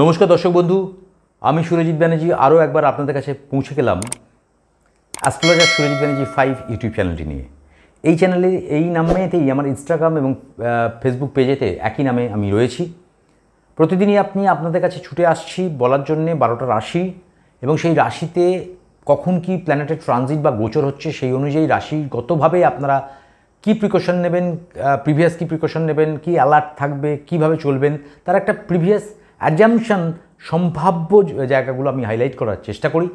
নমস্কার দর্শক বন্ধু, আমি সুরজিৎ ব্যানার্জি আরও একবার আপনাদের কাছে পৌঁছে গেলাম অ্যাস্ট্রোলজার সুরজিৎ ব্যানার্জি 5 ইউটিউব চ্যানেলটি নিয়ে। এই চ্যানেলে এই নামেতেই আমার ইনস্টাগ্রাম এবং ফেসবুক পেজেতে একই নামে আমি রয়েছি। প্রতিদিনই আপনাদের কাছে ছুটে আসছি বলার জন্যে 12টা রাশি এবং সেই রাশিতে কখন কি প্ল্যানেটের ট্রানজিট বা গোচর হচ্ছে সেই অনুযায়ী রাশিগতভাবে আপনারা কি প্রিকশন নেবেন, প্রিভিয়াস কি প্রিকশন নেবেন, কি অ্যালার্ট থাকবে, কিভাবে চলবেন, তার একটা প্রিভিয়াস অ্যাজাম্পশন সম্ভাব্য জায়গাগুলো আমি হাইলাইট করার চেষ্টা করি।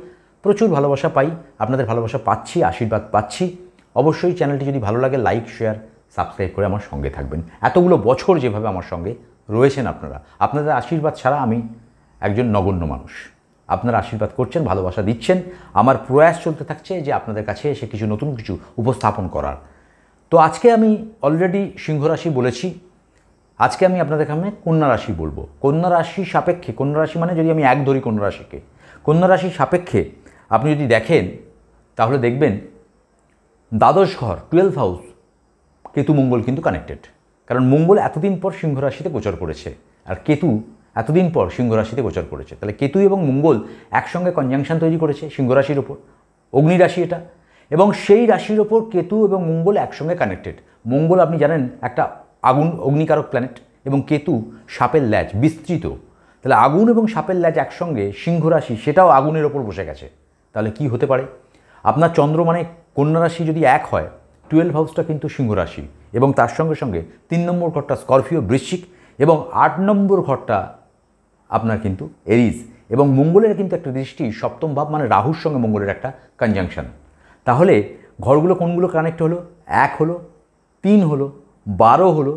প্রচুর ভালোবাসা পাই, আপনাদের ভালোবাসা পাচ্ছি, আশীর্বাদ পাচ্ছি। অবশ্যই চ্যানেলটি যদি ভালো লাগে লাইক, শেয়ার, সাবস্ক্রাইব করে আমার সঙ্গে থাকবেন। এতগুলো বছর যেভাবে আমার সঙ্গে রয়েছেন আপনাদের আশীর্বাদ ছাড়া আমি একজন নগণ্য মানুষ। আপনারা আশীর্বাদ করছেন, ভালোবাসা দিচ্ছেন, আমার প্রয়াস চলতে থাকছে যে আপনাদের কাছে এসে কিছু নতুন কিছু উপস্থাপন করার। তো আজকে আমি অলরেডি সিংহ রাশি বলেছি, আজকে আমি আপনাদের সামনে কন্যা রাশি বলবো। কন্যা রাশি সাপেক্ষে, কন্যা রাশি মানে যদি আমি এক ধরি কন্যা রাশিকে, কন্যা রাশির সাপেক্ষে আপনি যদি দেখেন তাহলে দেখবেন দ্বাদশ ঘর 12 হাউস কেতু মঙ্গল কিন্তু কানেক্টেড। কারণ মঙ্গল এতদিন পর সিংহ রাশিতে গোচর করেছে আর কেতু এতদিন পর সিংহ রাশিতে গোচর করেছে। তাহলে কেতু এবং মঙ্গল একসঙ্গে কনজাংশন তৈরি করেছে সিংহ রাশির ওপর, অগ্নি রাশি এটা, এবং সেই রাশির ওপর কেতু এবং মঙ্গল একসঙ্গে কানেক্টেড। মঙ্গল আপনি জানেন একটা আগুন অগ্নিকারক প্ল্যানেট এবং কেতু সাপের ল্যাজ বিস্তৃত। তাহলে আগুন এবং সাপের ল্যাজ একসঙ্গে সিংহ রাশি সেটাও আগুনের ওপর বসে গেছে। তাহলে কি হতে পারে? আপনার চন্দ্র মানে কন্যা রাশি যদি এক হয়, 12 হাউসটা কিন্তু সিংহ রাশি এবং তার সঙ্গে সঙ্গে 3 নম্বর ঘরটা স্করপিও বৃশ্চিক এবং 8 নম্বর ঘরটা আপনার কিন্তু এরিজ, এবং মঙ্গলের কিন্তু একটা দৃষ্টি সপ্তম ভাব মানে রাহুর সঙ্গে মঙ্গলের একটা কনজাংশন। তাহলে ঘরগুলো কোনগুলো কানেক্ট হলো? 1 হলো, 3 হলো, 12 হলো,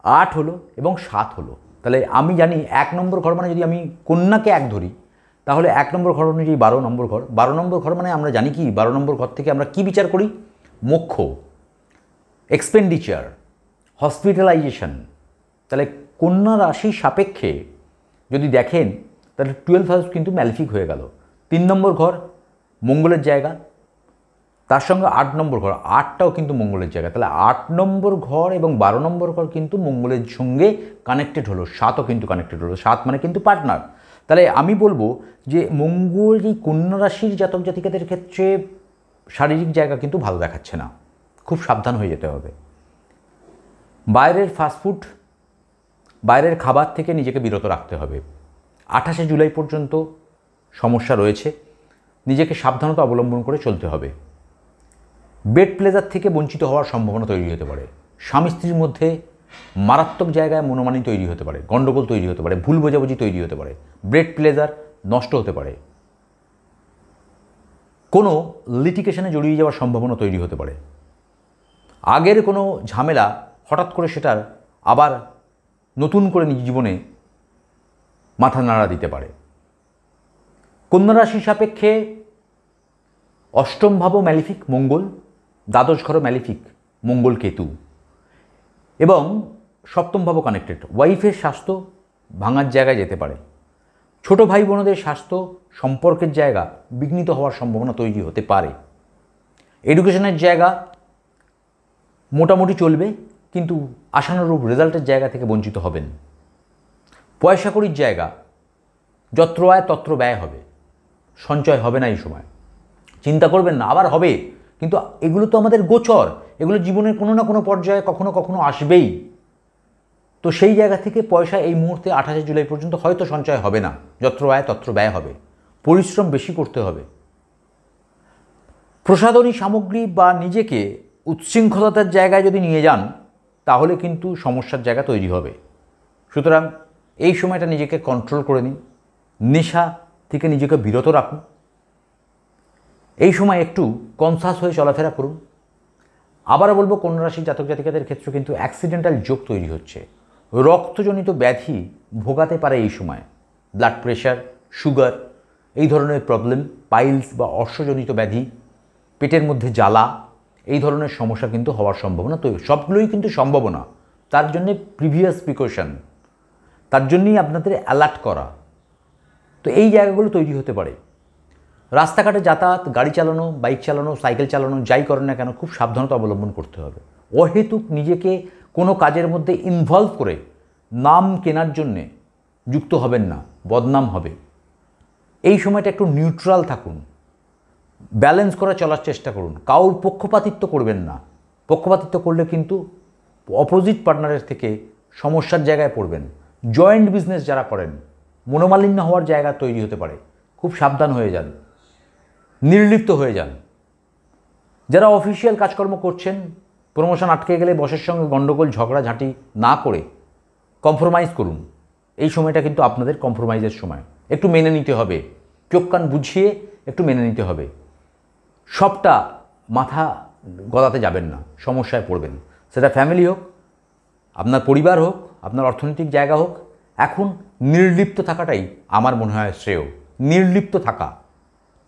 8 হলো এবং 7 হলো। তাহলে আমি জানি 1 নম্বর ঘর মানে যদি আমি কন্যাকে 1 ধরি তাহলে 1 নম্বর ঘর অনুযায়ী 12 নম্বর ঘর। 12 নম্বর ঘর মানে আমরা জানি কি 12 নম্বর ঘর থেকে আমরা কি বিচার করি? মোক্ষ, এক্সপেন্ডিচার, হসপিটালাইজেশন। তাহলে কন্যা রাশি সাপেক্ষে যদি দেখেন তাহলে 12 হাউস কিন্তু ম্যালিফিক হয়ে গেল। 3 নম্বর ঘর মঙ্গলের জায়গা, তার সঙ্গে 8 নম্বর ঘর, 8টাও কিন্তু মঙ্গলের জায়গা। তাহলে 8 নম্বর ঘর এবং 12 নম্বর ঘর কিন্তু মঙ্গলের সঙ্গে কানেক্টেড হলো, 7ও কিন্তু কানেক্টেড হলো। 7 মানে কিন্তু পার্টনার। তাহলে আমি বলবো যে মঙ্গল এই কন্যা রাশির জাতক জাতিকাদের ক্ষেত্রে শারীরিক জায়গা কিন্তু ভালো দেখাচ্ছে না, খুব সাবধান হয়ে যেতে হবে। বাইরের ফাস্টফুড, বাইরের খাবার থেকে নিজেকে বিরত রাখতে হবে। 28শে জুলাই পর্যন্ত সমস্যা রয়েছে, নিজেকে সাবধানতা অবলম্বন করে চলতে হবে। বেড প্লেজার থেকে বঞ্চিত হওয়ার সম্ভাবনা তৈরি হতে পারে। স্বামী স্ত্রীর মধ্যে মারাত্মক জায়গায় মনোমালিন্য তৈরি হতে পারে, গণ্ডগোল তৈরি হতে পারে, ভুল বোঝাবুঝি তৈরি হতে পারে, বেড প্লেজার নষ্ট হতে পারে, কোনো লিটিগেশনে জড়িয়ে যাওয়ার সম্ভাবনা তৈরি হতে পারে। আগের কোনো ঝামেলা হঠাৎ করে সেটার আবার নতুন করে নিজ জীবনে মাথা নাড়া দিতে পারে। কন্যা রাশি সাপেক্ষে অষ্টম ভাবও ম্যালিফিক মঙ্গল, দ্বাদশ ঘরও ম্যালিফিক মঙ্গল কেতু, এবং সপ্তম ভাবও কানেক্টেড। ওয়াইফের স্বাস্থ্য ভাঙার জায়গায় যেতে পারে। ছোট ভাই বোনদের স্বাস্থ্য সম্পর্কের জায়গা বিঘ্নিত হওয়ার সম্ভাবনা তৈরি হতে পারে। এডুকেশনের জায়গা মোটামুটি চলবে কিন্তু আশানুরূপ রেজাল্টের জায়গা থেকে বঞ্চিত হবেন। পয়সা কড়ির জায়গা যত্র আয় তত্র ব্যয় হবে, সঞ্চয় হবে না এই সময়। চিন্তা করবেন না, আবার হবে, কিন্তু এগুলো তো আমাদের গোচর, এগুলো জীবনের কোনো না কোনো পর্যায়ে কখনো কখনো আসবেই। তো সেই জায়গা থেকে পয়সা এই মুহূর্তে 28শে জুলাই পর্যন্ত হয়তো সঞ্চয় হবে না, যত্র আয় তত্র ব্যয় হবে, পরিশ্রম বেশি করতে হবে। প্রসাধনী সামগ্রী বা নিজেকে উচ্ছৃঙ্খলতার জায়গায় যদি নিয়ে যান তাহলে কিন্তু সমস্যার জায়গা তৈরি হবে। সুতরাং এই সময়টা নিজেকে কন্ট্রোল করে নিন, নেশা থেকে নিজেকে বিরত রাখুন, এই সময় একটু কনসাস হয়ে চলাফেরা করুন। আবারও বলবো কন্যা রাশির জাতক জাতিকাদের ক্ষেত্রে কিন্তু অ্যাক্সিডেন্টাল যোগ তৈরি হচ্ছে, রক্তজনিত ব্যাধি ভোগাতে পারে এই সময়। ব্লাড প্রেশার, সুগার, এই ধরনের প্রবলেম, পাইলস বা অর্শজনিত ব্যাধি, পেটের মধ্যে জ্বালা, এই ধরনের সমস্যা কিন্তু হওয়ার সম্ভাবনা তৈরি। সবগুলোই কিন্তু সম্ভাবনা, তার জন্যে প্রিভিয়াস প্রিকশন, তার জন্যই আপনাদের অ্যালার্ট করা। তো এই জায়গাগুলো তৈরি হতে পারে। রাস্তাঘাটে যাতায়াত, গাড়ি চালানো, বাইক চালানো, সাইকেল চালানো, যাই করেন না কেন খুব সাবধানতা অবলম্বন করতে হবে। অহেতুক নিজেকে কোনো কাজের মধ্যে ইনভলভ করে নাম কেনার জন্যে যুক্ত হবেন না, বদনাম হবে। এই সময়টা একটু নিউট্রাল থাকুন, ব্যালেন্স করে চলার চেষ্টা করুন, কাউর পক্ষপাতিত্ব করবেন না। পক্ষপাতিত্ব করলে কিন্তু অপোজিট পার্টনারের থেকে সমস্যার জায়গায় পড়বেন। জয়েন্ট বিজনেস যারা করেন, মনোমালিন্য হওয়ার জায়গা তৈরি হতে পারে, খুব সাবধান হয়ে যান, নির্লিপ্ত হয়ে যান। যারা অফিসিয়াল কাজকর্ম করছেন, প্রমোশন আটকে গেলে বসের সঙ্গে গণ্ডগোল ঝগড়াঝাঁটি না করে কম্প্রোমাইজ করুন। এই সময়টা কিন্তু আপনাদের কম্প্রোমাইজের সময়, একটু মেনে নিতে হবে, চোখ কান বুঝিয়ে একটু মেনে নিতে হবে। সবটা মাথা গলাতে যাবেন না, সমস্যায় পড়বেন। সেটা ফ্যামিলি হোক, আপনার পরিবার হোক, আপনার অর্থনৈতিক জায়গা হোক, এখন নির্লিপ্ত থাকাটাই আমার মনে হয় শ্রেয়। নির্লিপ্ত থাকা,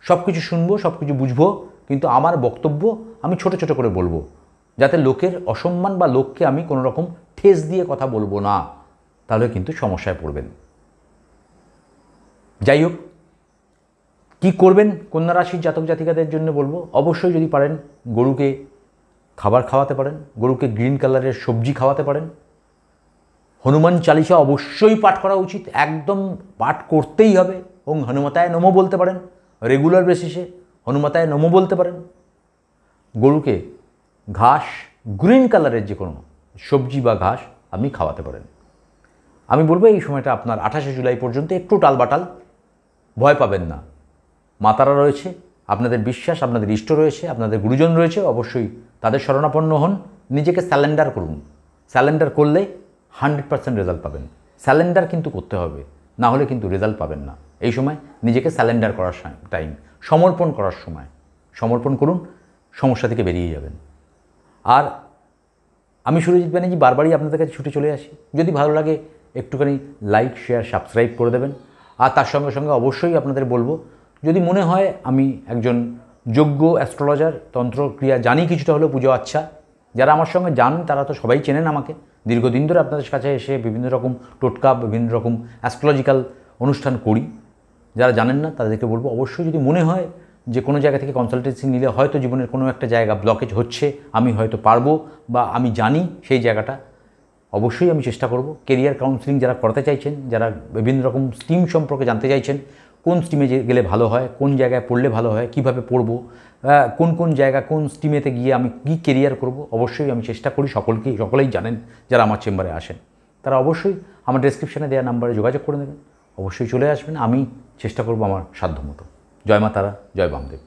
সব কিছু শুনবো, সব কিছু বুঝবো, কিন্তু আমার বক্তব্য আমি ছোট ছোট করে বলবো, যাতে লোকের অসম্মান বা লোককে আমি কোনো রকম ঠেস দিয়ে কথা বলবো না, তাহলে কিন্তু সমস্যায় পড়বেন। যাই হোক, কী করবেন কন্যা রাশির জাতক জাতিকাদের জন্য বলবো, অবশ্যই যদি পারেন গরুকে খাবার খাওয়াতে পারেন, গরুকে গ্রিন কালারের সবজি খাওয়াতে পারেন। হনুমান চালিসা অবশ্যই পাঠ করা উচিত, একদম পাঠ করতেই হবে। ওং হনুমতায় নমো বলতে পারেন, রেগুলার বেসিসে হনুমতায় নমো বলতে পারেন। গরুকে ঘাস, গ্রিন কালারের যে কোনো সবজি বা ঘাস আপনি খাওয়াতে পারেন। আমি বলবো এই সময়টা আপনার 28শে জুলাই পর্যন্ত একটু টালবাটাল, ভয় পাবেন না। মাতারা রয়েছে, আপনাদের বিশ্বাস, আপনাদের ইষ্ট রয়েছে, আপনাদের গুরুজন রয়েছে, অবশ্যই তাদের শরণাপন্ন হন, নিজেকে স্যালেন্ডার করুন। স্যালেন্ডার করলে 100% রেজাল্ট পাবেন। স্যালেন্ডার কিন্তু করতে হবে, না হলে কিন্তু রেজাল্ট পাবেন না। এই সময় নিজেকে স্যালেন্ডার করার টাইম, সমর্পণ করার সময়। সমর্পণ করুন, সমস্যা থেকে বেরিয়ে যাবেন। আর আমি সুরজিৎ ব্যানার্জি বারবারই আপনাদের কাছে ছুটে চলে আসি, যদি ভালো লাগে একটুখানি লাইক, শেয়ার, সাবস্ক্রাইব করে দেবেন। আর তার সঙ্গে সঙ্গে অবশ্যই আপনাদের বলবো, যদি মনে হয় আমি একজন যোগ্য অ্যাস্ট্রোলজার, তন্ত্রক্রিয়া জানি কিছুটা হলেও, পুজো আচ্ছা, যারা আমার সঙ্গে যান তারা তো সবাই চেনেন আমাকে, দীর্ঘদিন ধরে আপনাদের কাছে এসে বিভিন্ন রকম টোটকা, বিভিন্ন রকম অ্যাস্ট্রোলজিক্যাল অনুষ্ঠান করি। যারা জানেন না তাদেরকে বলবো, অবশ্যই যদি মনে হয় যে কোনো জায়গা থেকে কনসালটেন্সি নিলে হয়তো জীবনের কোনো একটা জায়গা ব্লকেজ হচ্ছে, আমি হয়তো পারবো বা আমি জানি সেই জায়গাটা, অবশ্যই আমি চেষ্টা করব। কেরিয়ার কাউন্সেলিং যারা করতে চাইছেন, যারা বিভিন্ন রকম স্ট্রিম সম্পর্কে জানতে চাইছেন, কোন স্ট্রিমে গেলে ভালো হয়, কোন জায়গায় পড়লে ভালো হয়, কীভাবে পড়বো, কোন কোন জায়গা, কোন স্ট্রিমেতে গিয়ে আমি কী কেরিয়ার করব, অবশ্যই আমি চেষ্টা করি। সকলেই জানেন যারা আমার চেম্বারে আসেন, তারা অবশ্যই আমার ডেসক্রিপশানে দেওয়া নাম্বারে যোগাযোগ করে নেবেন, অবশ্যই চলে আসবেন। আমি চেষ্টা করব আমার সাধ্যমতো। জয় মা তারা, জয় বামদেব।